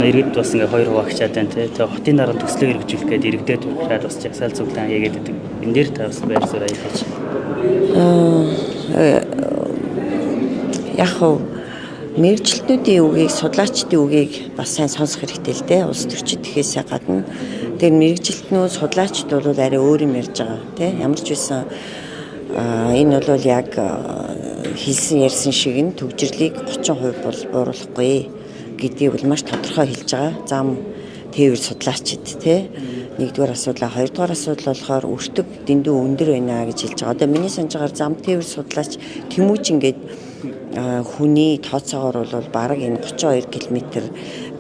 Иргэд бас ингээ хоёр хуваагчаад байна тий. Тэгээ хотын дарга төслийг хэрэгжүүлэх гээд иргэдэд урьдчилан бас жагсаал зүглэн яагаад гэдэг. Энэ дээр та бас байр суурь аялаж. Яг хөө мэрэгчлэтнүүдийн үгийг, судлаачдын үгийг бас сайн сонсох хэрэгтэй л дээ. Улс төрчид гэхээсээ гадна тэр мэрэгчлэтнүүд, судлаачд бол арай өөр юм ярьж байгаа тий. Ямар ч байсан энэ бол яг хэлсэн ярьсан шиг нь төгжрлийг 30% бол бууруулахгүй гэдгийг бол маш тодорхой хэлж байгаа. Зам тээвэр судлаачид тий. Нэгдүгээр асуудал, хоёрдугаар асуудал болохоор өртөг дэндүү өндөр байна гэж хэлж байгаа. Одоо миний санджаагаар зам тээвэр судлаач Тэмүүжин гээд хүний тооцоогоор бол бараг энэ 32 км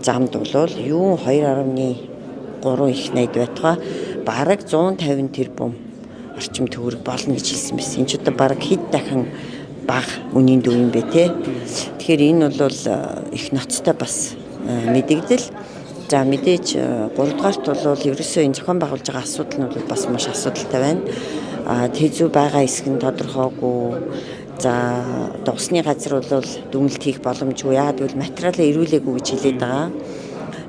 замд бол юу 2.3 их найд байтугай бараг 150 тэрбум орчим төгрөг болно гэж хэлсэн байсан. Энэ ч одоо бараг хэд дахин бага үнийн төв юм бэ те. Тэгэхээр энэ бол их ноцтой бас мэдэгдэл. За мэдээж 3 дугаарт бол ерөөсөө энэ зохион байгуулж байгаа асуудал нь бол бас маш асуудалтай байна. Тэзүү байгаа хэсэг нь тодорхойгүй. За одоо усны газар бол дүгнэлт хийх боломжгүй. Яагаад гэвэл материалаа ирүүлээгүй гэж хэлээд байгаа.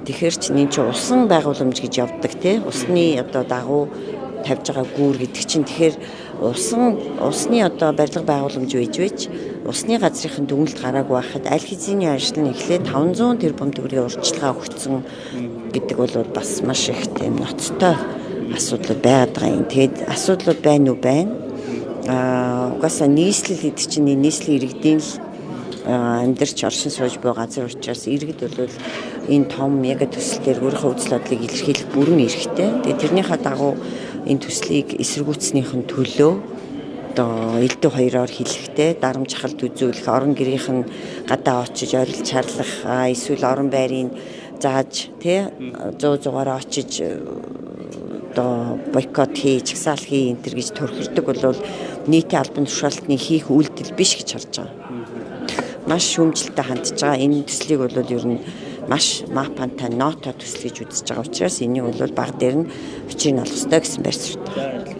Тэгэхээр ч энэ чинь усан байгууламж гэж явдаг тий. Усны одоо дагуу тавьж байгаа гүүр гэдэг чинь тэгэхээр усны одоо барилга байгууламж байж усны газрын дүгнэлт гараагүй байхад аль хэзээний ажил нь эхлээд 500 тэрбум төгрөгийн урьдчилгаа өгсөн гэдэг бол бас маш их тийм ноцтой асуудал байгаад байгаа юм. Тэгээд асуудлууд байна уу байна. Угаасаа нийслэл гэдэг чинь нийслэлийн иргэдийн л амьдарч оршин сууж буй газар учраас иргэд бол энэ том мега төсөл дээр өөрийнхөө үзэл бодлыг илэрхийлэх бүрэн эрхтэй. Тэгээд тэрнийхээ дагуу энэ төслийг эсэргүүцснийхэн төлөө одоо элдв хоёроор хэлэхтэй дарамт чахалт үзүүлэх, орон гэрийнх нь гадаа очиж орилж чарлах, эсвэл орон байрыг зааж тий 100-100-аар очиж одоо бойкот хийж, чагсаал хий энэ төр гэж төрхирдэг бол нийтийн албан тушаалтны хийх үйлдэл биш гэж харж байгаа. Маш шүүмжлэлтэй хандж байгаа. Энэ төслийг бол ер нь маш мапантай нота төсөл гэж үзэж байгаа учраас энийг бол баг дээр нь учрыг олох ёстой гэсэн байр суурьтай.